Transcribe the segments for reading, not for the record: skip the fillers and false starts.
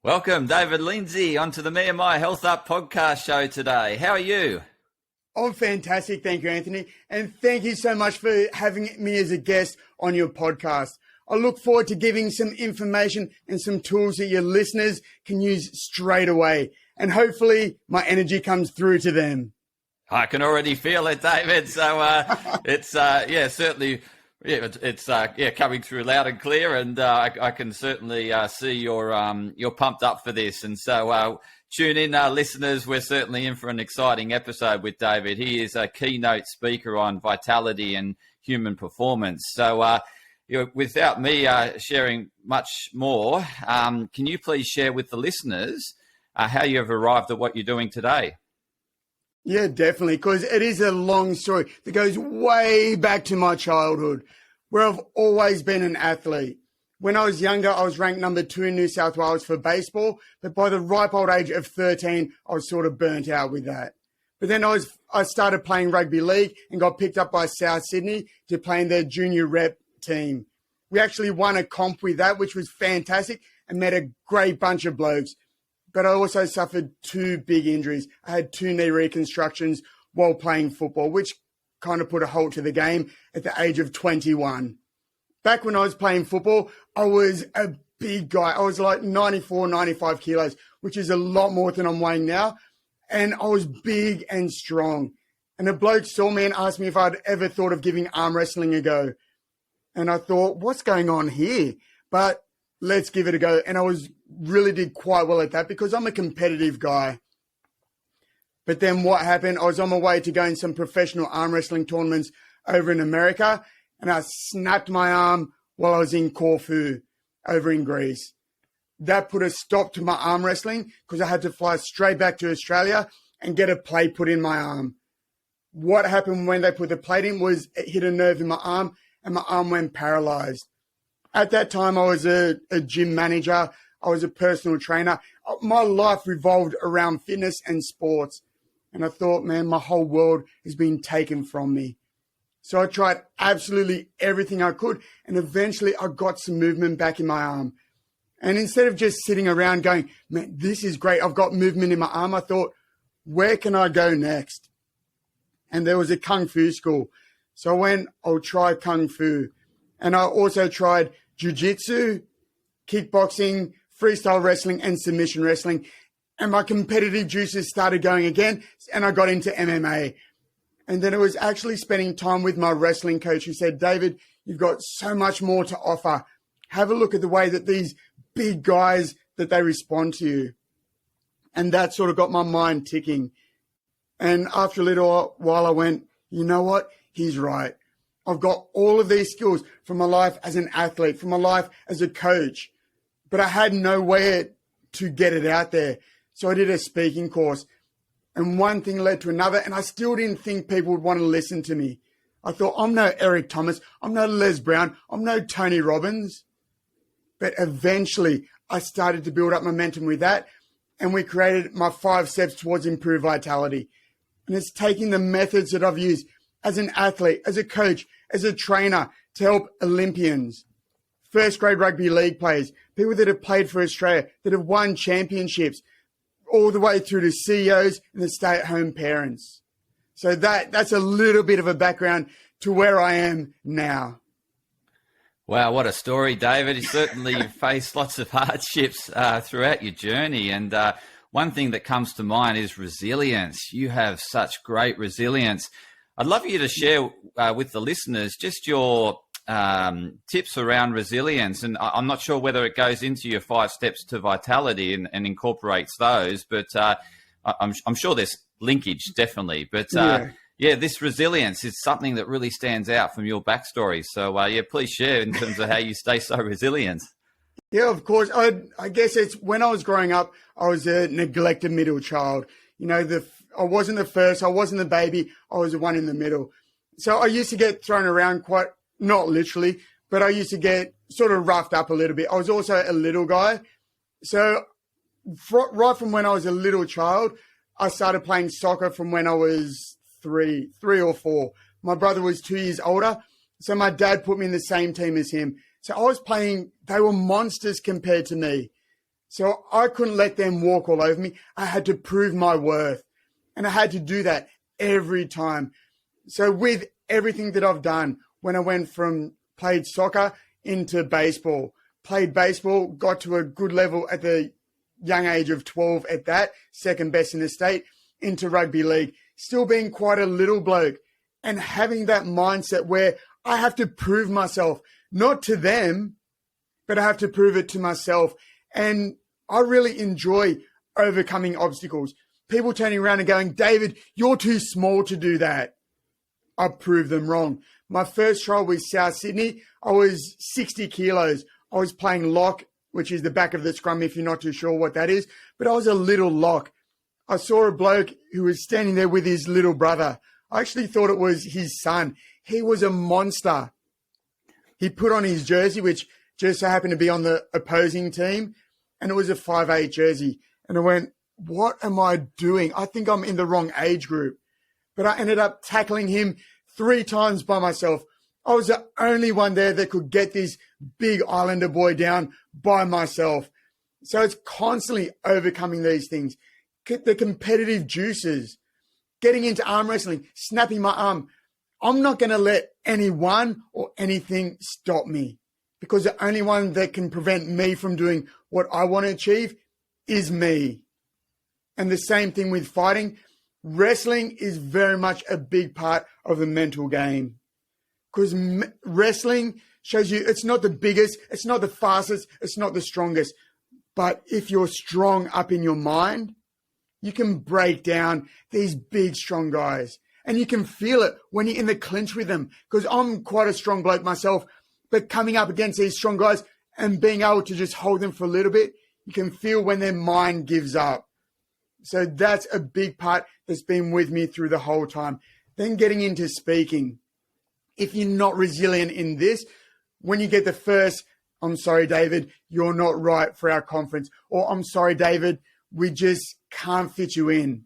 Welcome, David Lindsay, onto the me&my Health Up podcast show today. How are you? I'm fantastic. Thank you, Anthony. And thank you so much for having me as a guest on your podcast. I look forward to giving some information and some tools that your listeners can use straight away. And hopefully my energy comes through to them. I can already feel it, David. So it's certainly. Yeah, it's coming through loud and clear, and I can certainly see you're pumped up for this. And so tune in, listeners. We're certainly in for an exciting episode with David. He is a keynote speaker on vitality and human performance. So without me sharing much more, can you please share with the listeners how you have arrived at what you're doing today? Yeah, definitely, because it is a long story that goes way back to my childhood, where I've always been an athlete. When I was younger, I was ranked number 2 in New South Wales for baseball, but by the ripe old age of 13, I was sort of burnt out with that. But then I started playing rugby league and got picked up by South Sydney to play in their junior rep team. We actually won a comp with that, which was fantastic, and met a great bunch of blokes. But I also suffered 2 big injuries. I had 2 knee reconstructions while playing football, which kind of put a halt to the game at the age of 21. Back when I was playing football, I was a big guy. I was like 94, 95 kilos, which is a lot more than I'm weighing now. And I was big and strong. And a bloke saw me and asked me if I'd ever thought of giving arm wrestling a go. And I thought, what's going on here? But let's give it a go. And I really did quite well at that because I'm a competitive guy. But then what happened, I was on my way to go in some professional arm wrestling tournaments over in America, and I snapped my arm while I was in Corfu over in Greece. That put a stop to my arm wrestling because I had to fly straight back to Australia and get a plate put in my arm. What happened when they put the plate in was it hit a nerve in my arm and my arm went paralyzed. At that time, I was a gym manager. I was a personal trainer. My life revolved around fitness and sports. And I thought, man, my whole world has been taken from me. So I tried absolutely everything I could. And eventually I got some movement back in my arm. And instead of just sitting around going, man, this is great, I've got movement in my arm, I thought, where can I go next? And there was a Kung Fu school. So I went, I'll try Kung Fu. And I also tried Jiu-Jitsu, kickboxing, freestyle wrestling, and submission wrestling. And my competitive juices started going again, and I got into MMA. And then it was actually spending time with my wrestling coach who said, David, you've got so much more to offer. Have a look at the way that these big guys, that they respond to you. And that sort of got my mind ticking. And after a little while, I went, you know what? He's right. I've got all of these skills from my life as an athlete, from my life as a coach, but I had nowhere to get it out there. So I did a speaking course, and one thing led to another, and I still didn't think people would want to listen to me. I thought, I'm no Eric Thomas, I'm no Les Brown, I'm no Tony Robbins. But eventually I started to build up momentum with that, and we created my 5 steps towards improved vitality. And it's taking the methods that I've used as an athlete, as a coach, as a trainer to help Olympians, first grade rugby league players, people that have played for Australia, that have won championships, all the way through to CEOs and the stay-at-home parents. So that's a little bit of a background to where I am now. Wow, what a story, David. You certainly faced lots of hardships throughout your journey. And one thing that comes to mind is resilience. You have such great resilience. I'd love you to share with the listeners just your tips around resilience. And I'm not sure whether it goes into your 5 steps to vitality and incorporates those, but I'm sure there's linkage, definitely. But this resilience is something that really stands out from your backstory. So please share in terms of how you stay so resilient. Yeah, of course. I guess it's when I was growing up, I was a neglected middle child. You know, I wasn't the first, I wasn't the baby, I was the one in the middle. So I used to get thrown around quite, not literally, but I used to get sort of roughed up a little bit. I was also a little guy. So right from when I was a little child, I started playing soccer from when I was three or four. My brother was 2 years older, so my dad put me in the same team as him. So I was playing, they were monsters compared to me. So I couldn't let them walk all over me. I had to prove my worth. And I had to do that every time. So with everything that I've done, when I went from played soccer into baseball, played baseball, got to a good level at the young age of 12 at that, second best in the state, into rugby league, still being quite a little bloke and having that mindset where I have to prove myself, not to them, but I have to prove it to myself. And I really enjoy overcoming obstacles. People turning around and going, David, you're too small to do that. I proved them wrong. My first trial was South Sydney. I was 60 kilos. I was playing lock, which is the back of the scrum, if you're not too sure what that is. But I was a little lock. I saw a bloke who was standing there with his little brother. I actually thought it was his son. He was a monster. He put on his jersey, which just so happened to be on the opposing team, and it was a 5'8" jersey. And I went, what am I doing? I think I'm in the wrong age group. But I ended up tackling him 3 times by myself. I was the only one there that could get this big Islander boy down by myself. So it's constantly overcoming these things. The competitive juices, getting into arm wrestling, snapping my arm. I'm not going to let anyone or anything stop me, because the only one that can prevent me from doing what I want to achieve is me. And the same thing with fighting. Wrestling is very much a big part of the mental game, because wrestling shows you it's not the biggest, it's not the fastest, it's not the strongest. But if you're strong up in your mind, you can break down these big, strong guys. And you can feel it when you're in the clinch with them, because I'm quite a strong bloke myself. But coming up against these strong guys and being able to just hold them for a little bit, you can feel when their mind gives up. So that's a big part that's been with me through the whole time. Then getting into speaking. If you're not resilient in this, when you get the first, I'm sorry, David, you're not right for our conference, or I'm sorry, David, we just can't fit you in.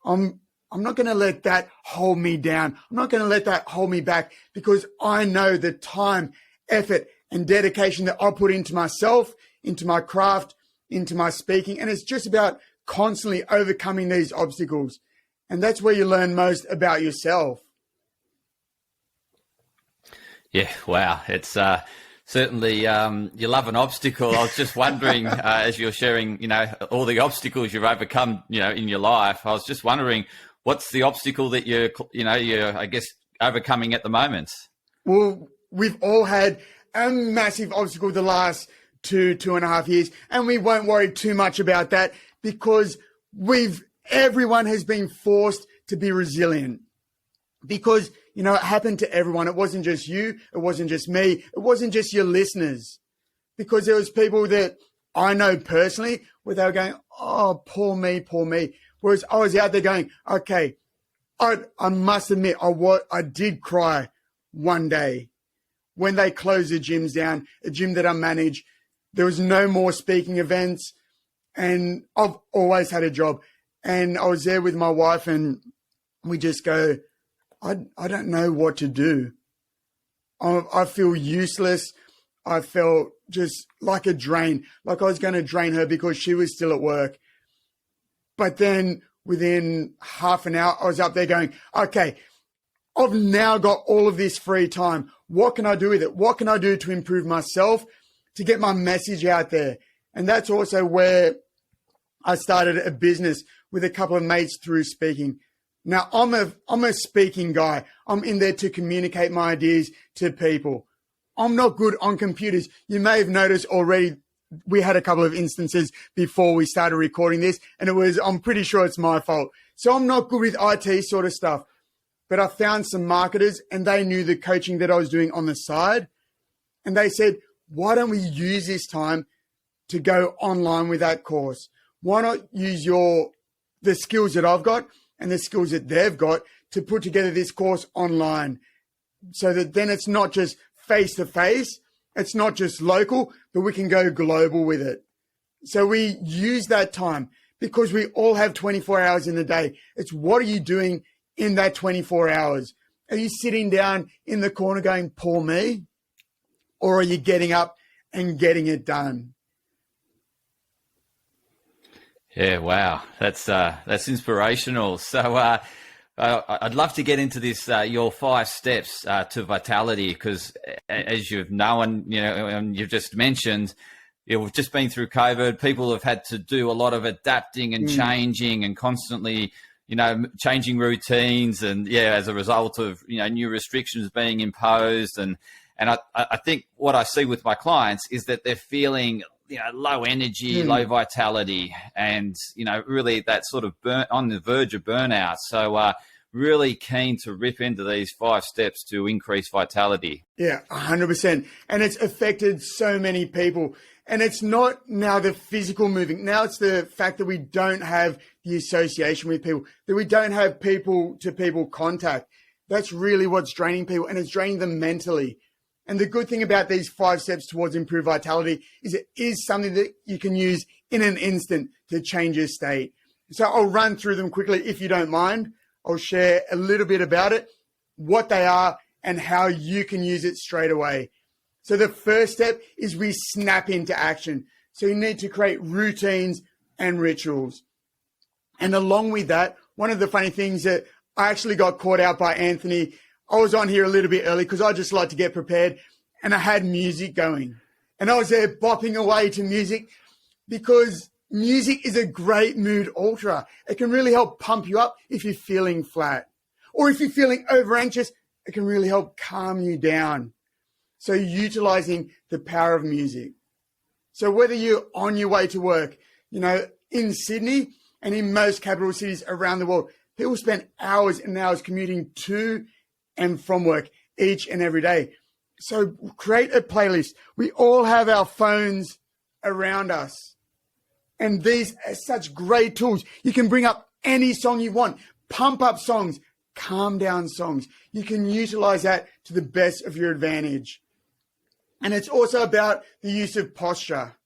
I'm not going to let that hold me down. I'm not going to let that hold me back, because I know the time, effort, and dedication that I put into myself, into my craft, into my speaking. And it's just about constantly overcoming these obstacles. And that's where you learn most about yourself. Yeah, wow. It's certainly you love an obstacle. I was just wondering, as you're sharing, all the obstacles you've overcome, in your life, I was just wondering, what's the obstacle that you're I guess, overcoming at the moment? Well, we've all had a massive obstacle the last 2.5 years, and we won't worry too much about that, because everyone has been forced to be resilient, because, it happened to everyone. It wasn't just you. It wasn't just me. It wasn't just your listeners, because there was people that I know personally where they were going, oh, poor me, poor me. Whereas I was out there going, okay, I must admit, I did cry one day when they closed the gyms down, a gym that I manage. There was no more speaking events, and I've always had a job. And I was there with my wife, and we just go, I don't know what to do. I feel useless. I felt just like a drain, like I was going to drain her because she was still at work. But then within half an hour, I was up there going, okay, I've now got all of this free time. What can I do with it? What can I do to improve myself, to get my message out there? And that's also where I started a business with a couple of mates through speaking. Now, I'm a speaking guy. I'm in there to communicate my ideas to people. I'm not good on computers. You may have noticed already, we had a couple of instances before we started recording this, and I'm pretty sure it's my fault. So I'm not good with IT sort of stuff. But I found some marketers, and they knew the coaching that I was doing on the side. And they said, why don't we use this time to go online with that course? Why not use the skills that I've got and the skills that they've got to put together this course online, so that then it's not just face-to-face, it's not just local, but we can go global with it. So we use that time, because we all have 24 hours in the day. It's what are you doing in that 24 hours? Are you sitting down in the corner going, poor me? Or are you getting up and getting it done? Yeah, wow, that's inspirational. So I'd love to get into this your 5 steps to vitality, because as you've known, and you've just mentioned, we've just been through COVID. People have had to do a lot of adapting and changing and constantly, changing routines, and as a result of new restrictions being imposed, and I think what I see with my clients is that they're feeling low energy, low vitality, and really that sort of on the verge of burnout. So really keen to rip into these 5 steps to increase vitality. Yeah, 100%. And it's affected so many people. And it's not now the physical moving. Now it's the fact that we don't have the association with people, that we don't have people-to-people contact. That's really what's draining people, and it's draining them mentally. And the good thing about these 5 steps towards improved vitality is it is something that you can use in an instant to change your state. So I'll run through them quickly if you don't mind. I'll share a little bit about it, what they are, and how you can use it straight away. So the first step is we snap into action. So you need to create routines and rituals. And along with that, one of the funny things that I actually got caught out by Anthony, I was on here a little bit early because I just like to get prepared, and I had music going. And I was there bopping away to music because music is a great mood alterer. It can really help pump you up if you're feeling flat. Or if you're feeling over anxious, it can really help calm you down. So utilizing the power of music. So whether you're on your way to work, in Sydney and in most capital cities around the world, people spend hours and hours commuting to and from work each and every day. So create a playlist. We all have our phones around us. And these are such great tools. You can bring up any song you want, pump up songs, calm down songs. You can utilize that to the best of your advantage. And it's also about the use of posture.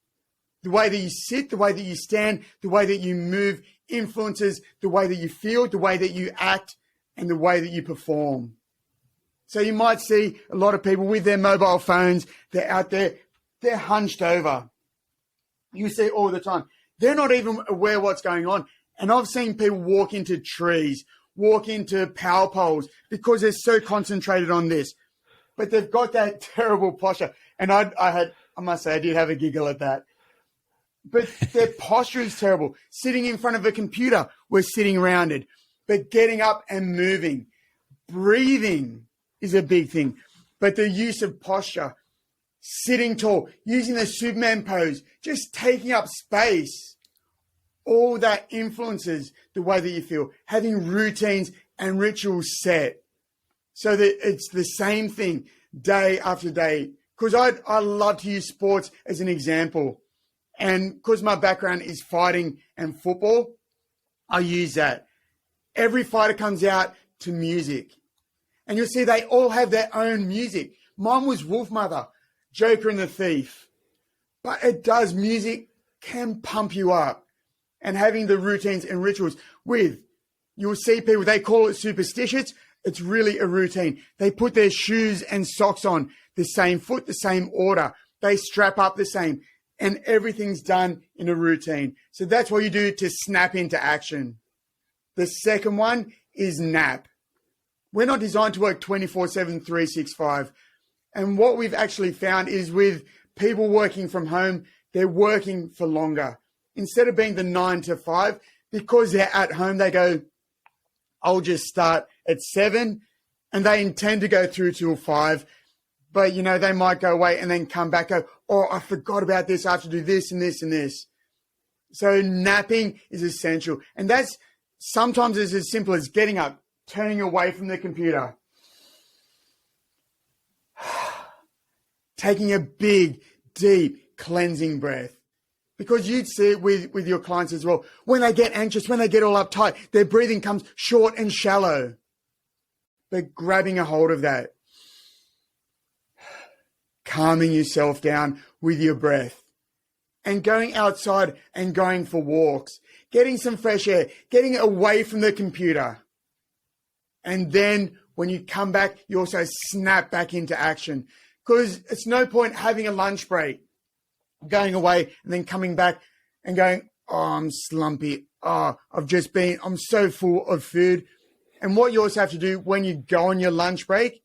The way that you sit, the way that you stand, the way that you move influences the way that you feel, the way that you act, and the way that you perform. So you might see a lot of people with their mobile phones, they're out there, they're hunched over. You see all the time. They're not even aware what's going on. And I've seen people walk into trees, walk into power poles because they're so concentrated on this. But they've got that terrible posture. And I must say, I did have a giggle at that. But their posture is terrible. Sitting in front of a computer, we're sitting rounded. But getting up and moving, breathing is a big thing. But the use of posture, sitting tall, using the Superman pose, just taking up space, all that influences the way that you feel. Having routines and rituals set so that it's the same thing day after day. Because I love to use sports as an example. And because my background is fighting and football, I use that. Every fighter comes out to music. And you'll see they all have their own music. Mine was Wolfmother, Joker and the Thief. But music can pump you up. And having the routines and rituals you'll see people, they call it superstitious. It's really a routine. They put their shoes and socks on the same foot, the same order. They strap up the same. And everything's done in a routine. So that's what you do to snap into action. The second one is nap. We're not designed to work 24/7, 365. And what we've actually found is with people working from home, they're working for longer. Instead of being the 9 to 5, because they're at home, they go, I'll just start at 7, and they intend to go through till 5. But, they might go away and then come back, I forgot about this. I have to do this and this and this. So napping is essential. And that's sometimes it's as simple as getting up, turning away from the computer, taking a big, deep cleansing breath. Because you'd see it with your clients as well. When they get anxious, when they get all uptight, their breathing comes short and shallow. But grabbing a hold of that, calming yourself down with your breath, and going outside and going for walks, getting some fresh air, getting away from the computer. And then when you come back, you also snap back into action. Because it's no point having a lunch break, going away and then coming back and going, I'm slumpy. I'm so full of food. And what you also have to do when you go on your lunch break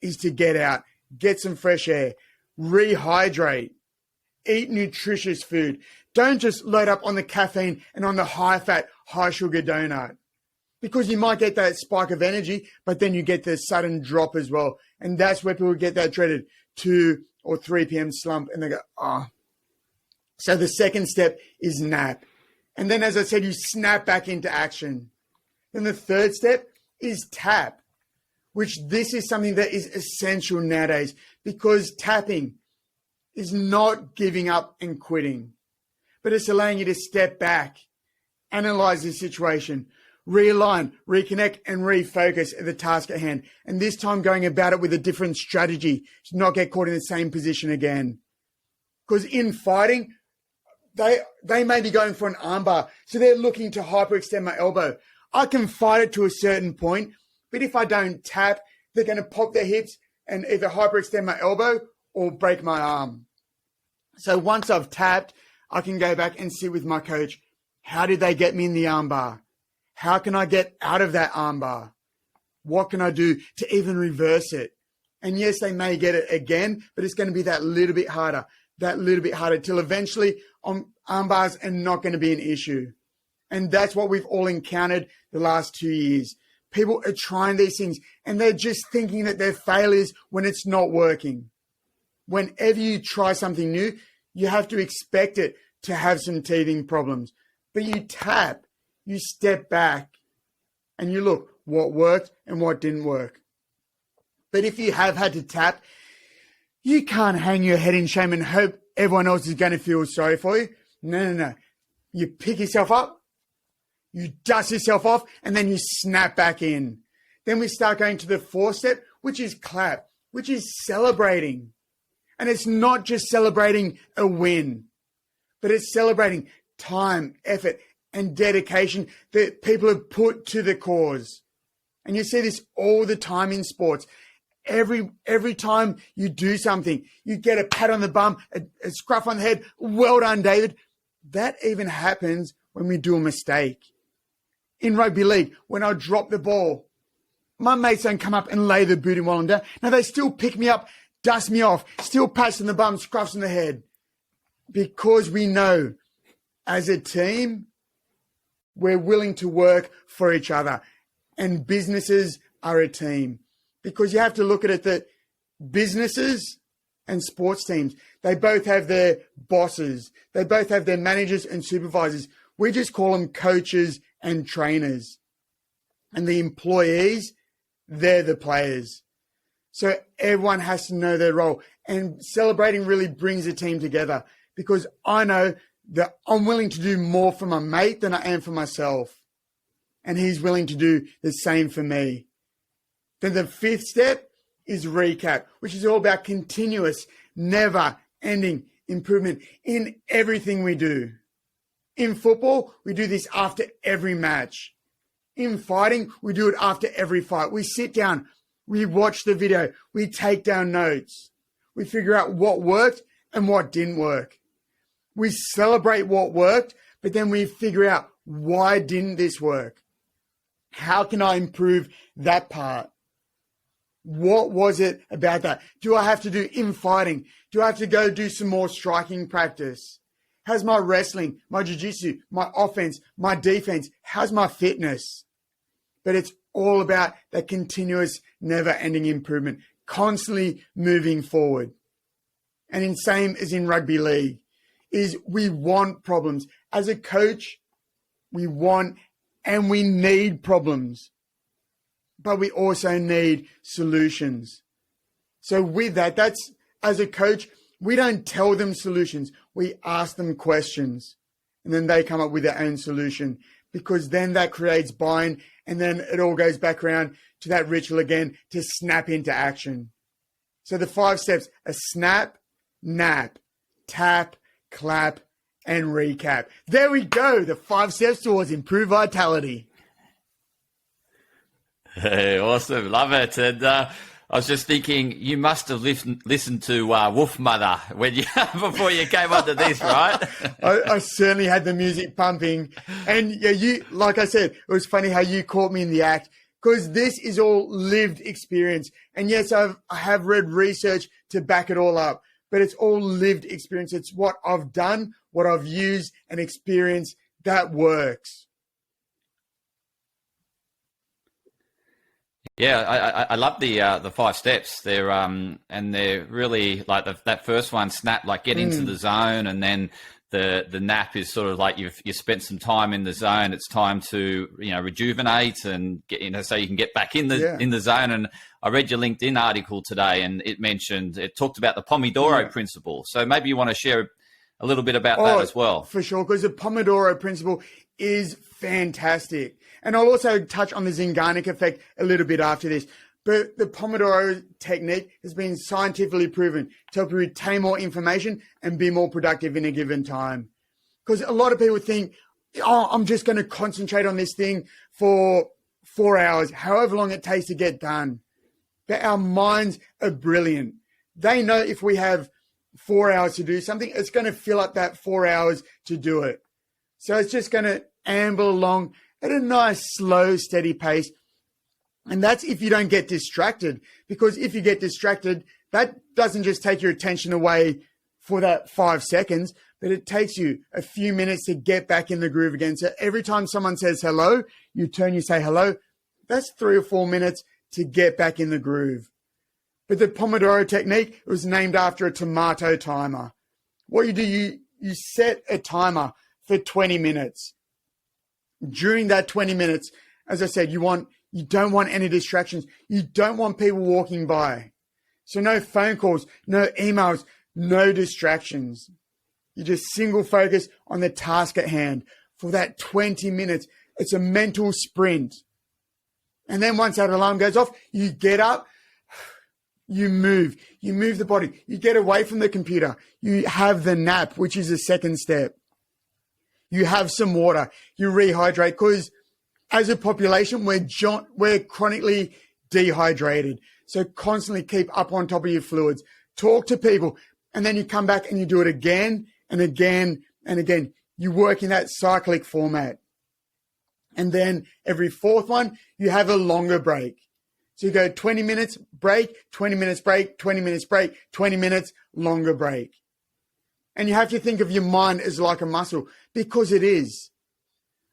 is to get out, get some fresh air, rehydrate, eat nutritious food. Don't just load up on the caffeine and on the high fat, high sugar donut, because you might get that spike of energy, but then you get the sudden drop as well. And that's where people get that dreaded 2 or 3 p.m. slump and they go, oh. So the second step is nap. And then, as I said, you snap back into action. Then the third step is tap, which this is something that is essential nowadays, because tapping is not giving up and quitting, but it's allowing you to step back, analyze the situation, realign, reconnect, and refocus at the task at hand. And this time going about it with a different strategy to not get caught in the same position again. Because in fighting, they may be going for an armbar, so they're looking to hyperextend my elbow. I can fight it to a certain point, but if I don't tap, they're going to pop their hips and either hyperextend my elbow or break my arm. So once I've tapped, I can go back and sit with my coach. How did they get me in the armbar? How can I get out of that armbar? What can I do to even reverse it? And yes, they may get it again, but it's going to be that little bit harder till eventually armbars are not going to be an issue. And that's what we've all encountered the last 2 years. People are trying these things and they're just thinking that they're failures when it's not working. Whenever you try something new, you have to expect it to have some teething problems. But you tap, you step back, and you look what worked and what didn't work. But if you have had to tap, you can't hang your head in shame and hope everyone else is going to feel sorry for you. No. You pick yourself up, you dust yourself off, and then you snap back in. Then we start going to the fourth step, which is clap, which is celebrating. And it's not just celebrating a win, but it's celebrating time, effort, and dedication that people have put to the cause. And you see this all the time in sports. Every time you do something, you get a pat on the bum, a scruff on the head. Well done, David. That even happens when we do a mistake. In rugby league, when I drop the ball, my mates don't come up and lay the boot while I'm down. No, they still pick me up, dust me off, still pats on the bum, scruffs on the head. Because we know as a team, we're willing to work for each other. And businesses are a team. Because you have to look at it that businesses and sports teams, they both have their bosses. They both have their managers and supervisors. We just call them coaches and trainers. And the employees, they're the players. So everyone has to know their role. And celebrating really brings a team together, because I know that I'm willing to do more for my mate than I am for myself. And he's willing to do the same for me. Then the fifth step is recap, which is all about continuous, never-ending improvement in everything we do. In football, we do this after every match. In fighting, we do it after every fight. We sit down, we watch the video, we take down notes. We figure out what worked and what didn't work. We celebrate what worked, but then we figure out, why didn't this work? How can I improve that part? What was it about that? Do I have to do in fighting? Do I have to go do some more striking practice? How's my wrestling, my jiu-jitsu, my offense, my defense? How's my fitness? But it's all about that continuous, never-ending improvement, constantly moving forward. And in same as in rugby league, is we want problems. As a coach, we want and we need problems. But we also need solutions. So with that, that's, as a coach, we don't tell them solutions. We ask them questions, and then they come up with their own solution, because then that creates buy-in, and then it all goes back around to that ritual again to snap into action. So the 5 steps are snap, nap, tap, clap, and recap. There we go. The 5 steps towards improved vitality. Hey, awesome. Love it. And I was just thinking, you must have listened to Wolf Mother when you before you came onto this, right? I certainly had the music pumping. And yeah, like I said, it was funny how you caught me in the act, because this is all lived experience. And yes, I have read research to back it all up, but it's all lived experience. It's what I've done, what I've used and experienced that works. Yeah, I love the 5 steps. They're and they're really like that first one, snap, like get into the zone, and then the nap is sort of like you spent some time in the zone. It's time to rejuvenate and get so you can get back in the zone. And I read your LinkedIn article today, and it talked about the Pomodoro Principle. So maybe you want to share a little bit about that as well. For sure, because the Pomodoro Principle is fantastic. And I'll also touch on the Zingarnik effect a little bit after this. But the Pomodoro technique has been scientifically proven to help you retain more information and be more productive in a given time. Because a lot of people think, I'm just going to concentrate on this thing for 4 hours, however long it takes to get done. But our minds are brilliant. They know if we have 4 hours to do something, it's going to fill up that 4 hours to do it. So it's just going to amble along at a nice, slow, steady pace. And that's if you don't get distracted, because if you get distracted, that doesn't just take your attention away for that 5 seconds, but it takes you a few minutes to get back in the groove again. So every time someone says hello, you turn, you say hello. That's 3 or 4 minutes to get back in the groove. But the Pomodoro technique was named after a tomato timer. What you do, you set a timer for 20 minutes. During that 20 minutes, as I said, you don't want any distractions. You don't want people walking by. So no phone calls, no emails, no distractions. You just single focus on the task at hand for that 20 minutes. It's a mental sprint. And then once that alarm goes off, you get up, you move the body, you get away from the computer, you have the nap, which is the second step. You have some water, you rehydrate, because as a population, we're chronically dehydrated. So constantly keep up on top of your fluids, talk to people, and then you come back and you do it again and again and again. You work in that cyclic format. And then every 4th one, you have a longer break. So you go 20 minutes break, 20 minutes break, 20 minutes break, 20 minutes longer break. And you have to think of your mind as like a muscle, because it is.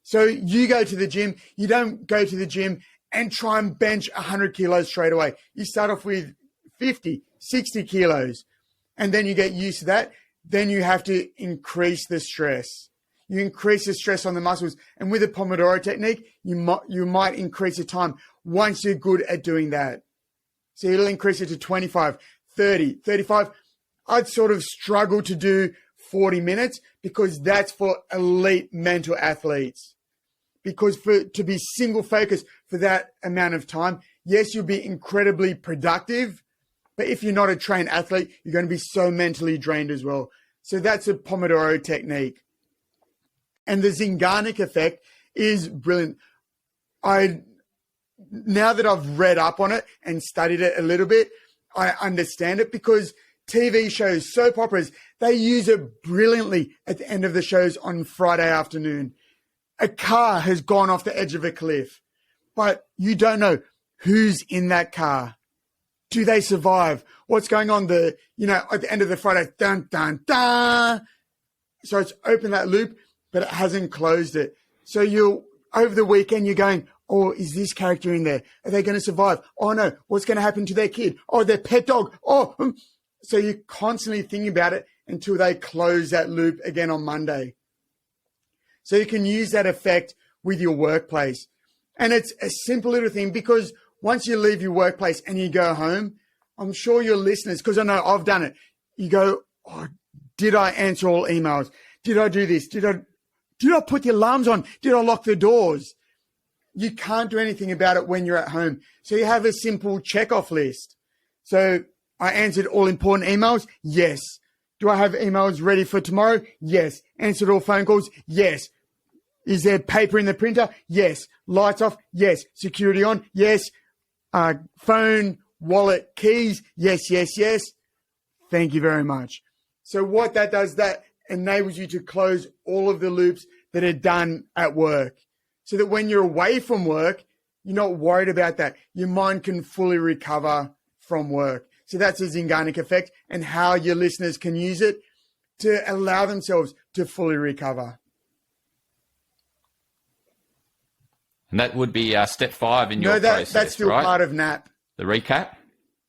So you go to the gym, you don't go to the gym and try and bench 100 kilos straight away. You start off with 50, 60 kilos, and then you get used to that. Then you have to increase the stress. You increase the stress on the muscles. And with the Pomodoro technique, you might increase the time once you're good at doing that. So you'll increase it to 25, 30, 35. I'd sort of struggle to do 40 minutes because that's for elite mental athletes. Because to be single focused for that amount of time, yes, you'll be incredibly productive, but if you're not a trained athlete, you're going to be so mentally drained as well. So that's a Pomodoro technique. And the Zingarnik effect is brilliant. Now that I've read up on it and studied it a little bit, I understand it, because TV shows, soap operas, they use it brilliantly at the end of the shows on Friday afternoon. A car has gone off the edge of a cliff, but you don't know who's in that car. Do they survive? What's going on? At the end of the Friday, dun, dun, dun. So it's opened that loop, but it hasn't closed it. So over the weekend, you're going, oh, is this character in there? Are they going to survive? Oh no, what's going to happen to their kid? Oh, their pet dog. Oh, so you're constantly thinking about it until they close that loop again on Monday. So you can use that effect with your workplace. And it's a simple little thing, because once you leave your workplace and you go home, I'm sure your listeners, because I know I've done it, you go, oh, did I answer all emails? Did I do this? Did I put the alarms on? Did I lock the doors? You can't do anything about it when you're at home. So you have a simple check-off list. So I answered all important emails? Yes. Do I have emails ready for tomorrow? Yes. Answered all phone calls? Yes. Is there paper in the printer? Yes. Lights off? Yes. Security on? Yes. Phone, wallet, keys, yes, yes, yes. Thank you very much. So what that does, that enables you to close all of the loops that are done at work, so that when you're away from work, you're not worried about that. Your mind can fully recover from work. So that's the Zingarnik effect, and how your listeners can use it to allow themselves to fully recover. And that would be step 5 in your process, that's still right? part of NAP. The recap?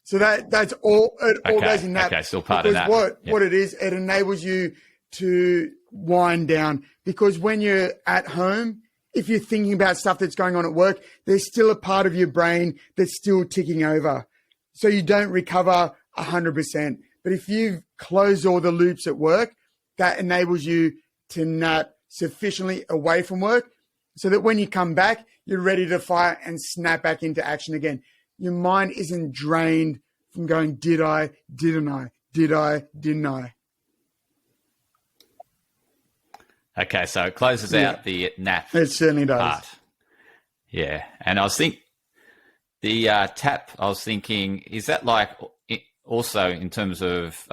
So that's all. It all goes in NAP. Okay, still part of NAP. What it is, it enables you to wind down, because when you're at home, if you're thinking about stuff that's going on at work, there's still a part of your brain that's still ticking over. So you don't recover 100%. But if you've closed all the loops at work, that enables you to nap sufficiently away from work, so that when you come back, you're ready to fire and snap back into action again. Your mind isn't drained from going, did I, didn't I, did I, didn't I? Okay, so it closes out the nap. It certainly does. Part. Yeah, and I was thinking, the tap, I was thinking, is that like also in terms of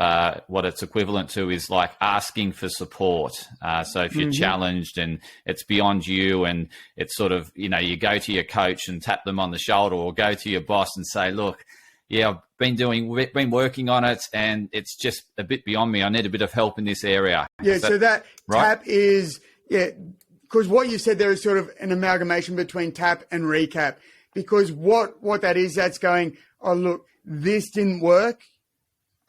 what it's equivalent to is like asking for support. So if you're challenged and it's beyond you, and it's sort of, you go to your coach and tap them on the shoulder, or go to your boss and say, look, yeah, I've been working on it, and it's just a bit beyond me. I need a bit of help in this area. Yeah, so that right? Tap is, because what you said there is sort of an amalgamation between tap and recap. Because what that is, that's going, oh, look, this didn't work.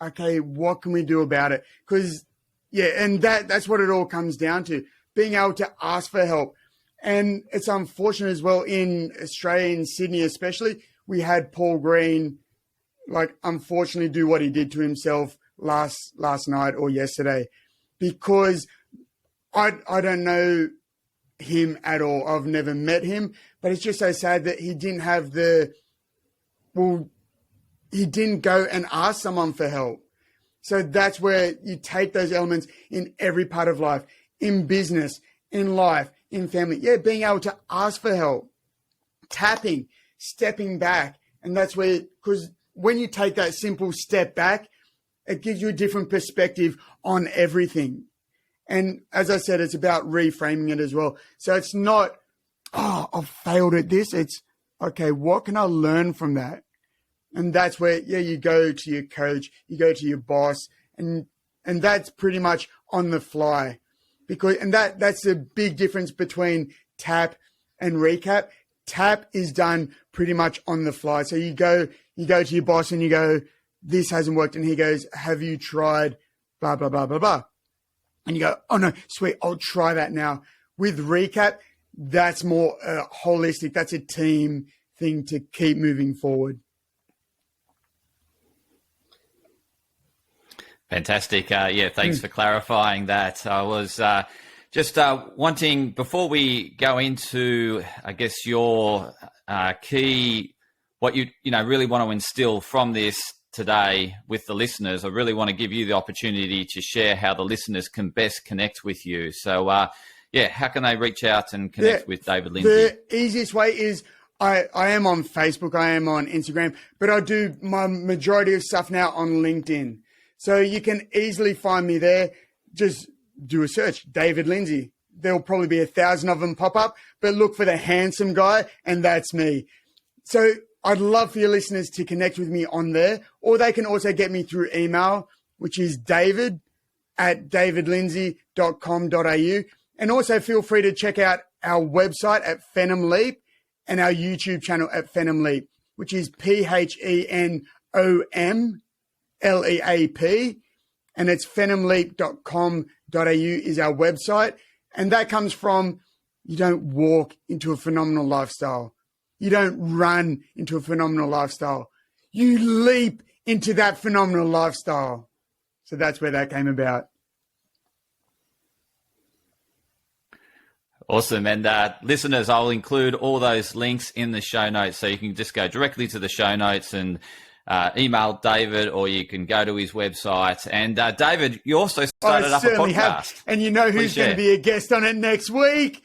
Okay, what can we do about it? Because, and that's what it all comes down to, being able to ask for help. And it's unfortunate as well, in Australia, in Sydney especially, we had Paul Green, unfortunately do what he did to himself last night or yesterday, because I don't know him at all. I've never met him, but it's just so sad that he didn't have he didn't go and ask someone for help. So that's where you take those elements in every part of life, in business, in life, in family. Yeah, being able to ask for help, tapping, stepping back. And that's where, because when you take that simple step back, it gives you a different perspective on everything. And as I said, it's about reframing it as well. So it's not, oh, I've failed at this. It's, okay, what can I learn from that? And that's where, you go to your coach, you go to your boss, and that's pretty much on the fly. And that's the big difference between tap and recap. Tap is done pretty much on the fly. So you go to your boss and you go, this hasn't worked. And he goes, have you tried blah, blah, blah, blah, blah. And you go, oh no, sweet, I'll try that now. With recap, that's more holistic. That's a team thing to keep moving forward. Fantastic. Thanks for clarifying that. I was just wanting, before we go into, I guess, your key, what you really want to instill from this today with the listeners, I really want to give you the opportunity to share how the listeners can best connect with you. So, how can they reach out and connect with David Lindsay? The easiest way is I am on Facebook, I am on Instagram, but I do my majority of stuff now on LinkedIn. So you can easily find me there. Just do a search, David Lindsay. There'll probably be 1,000 of them pop up, but look for the handsome guy, and that's me. So I'd love for your listeners to connect with me on there, or they can also get me through email, which is david@davidlindsay.com.au. And also feel free to check out our website at Phenom Leap and our YouTube channel at Phenom Leap, which is PhenomLeap, and it's phenomleap.com.au is our website. And that comes from, you don't walk into a phenomenal lifestyle. You don't run into a phenomenal lifestyle. You leap into that phenomenal lifestyle. So that's where that came about. Awesome. And listeners, I'll include all those links in the show notes, so you can just go directly to the show notes and email David, or you can go to his website. And David, you also started up a podcast. Have. And you know who's going to be a guest on it next week?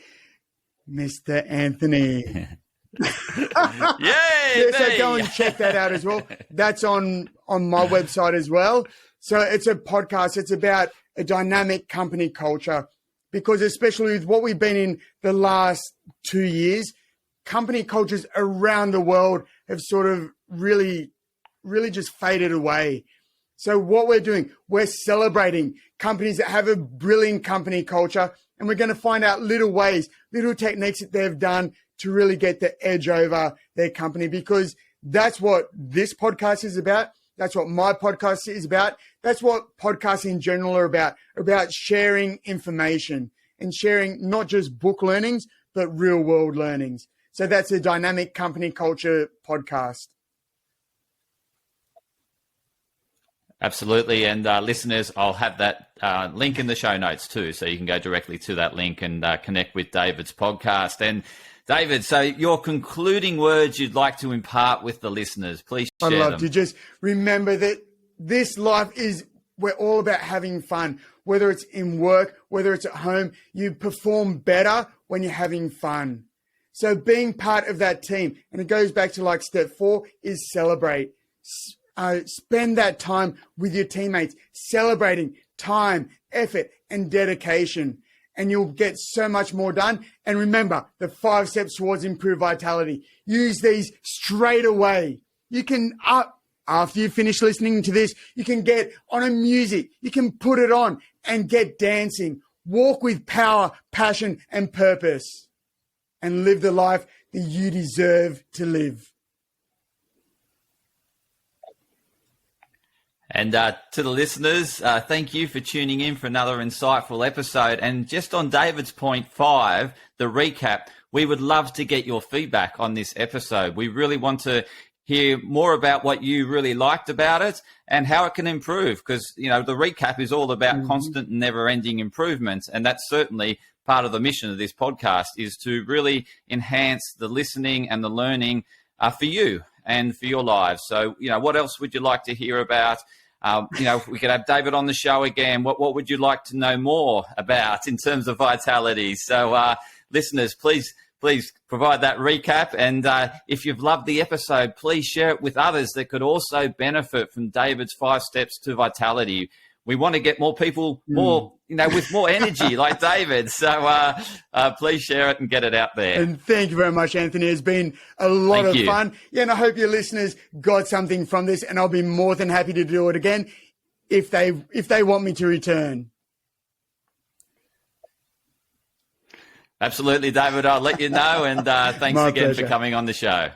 Mr. Anthony. Yay! Yeah, so go and check that out as well. That's on my website as well. So it's a podcast. It's about a dynamic company culture, because especially with what we've been in the last 2 years, company cultures around the world have sort of really just faded away. So what we're doing, we're celebrating companies that have a brilliant company culture, and we're going to find out little ways, little techniques that they've done to really get the edge over their company, because that's what this podcast is about. That's what my podcast is about. That's what podcasts in general are about sharing information and sharing not just book learnings, but real world learnings. So that's a dynamic company culture podcast. Absolutely. And listeners, I'll have that link in the show notes too, so you can go directly to that link and connect with David's podcast. And David, so your concluding words you'd like to impart with the listeners, please share them. I'd love to just remember that this life we're all about having fun, whether it's in work, whether it's at home. You perform better when you're having fun. So being part of that team, and it goes back to like step 4, is celebrate. Spend that time with your teammates, celebrating time, effort, and dedication, and you'll get so much more done. And remember, the 5 steps towards improved vitality. Use these straight away. You can, after you finish listening to this, you can get on a music. You can put it on and get dancing. Walk with power, passion, and purpose, and live the life that you deserve to live. And to the listeners, thank you for tuning in for another insightful episode. And just on David's point 5, the recap, we would love to get your feedback on this episode. We really want to hear more about what you really liked about it and how it can improve, because, you know, the recap is all about constant and never-ending improvements. And that's certainly part of the mission of this podcast, is to really enhance the listening and the learning for you and for your lives. So, you know, what else would you like to hear about? You know, if we could have David on the show again, what would you like to know more about in terms of vitality? So, listeners, please provide that recap. And if you've loved the episode, please share it with others that could also benefit from David's 5 steps to vitality. We want to get more people with more energy like David. So please share it and get it out there. And thank you very much, Anthony. It's been a lot of fun. Yeah, and I hope your listeners got something from this, and I'll be more than happy to do it again if they want me to return. Absolutely, David. I'll let you know. And thanks again for coming on the show.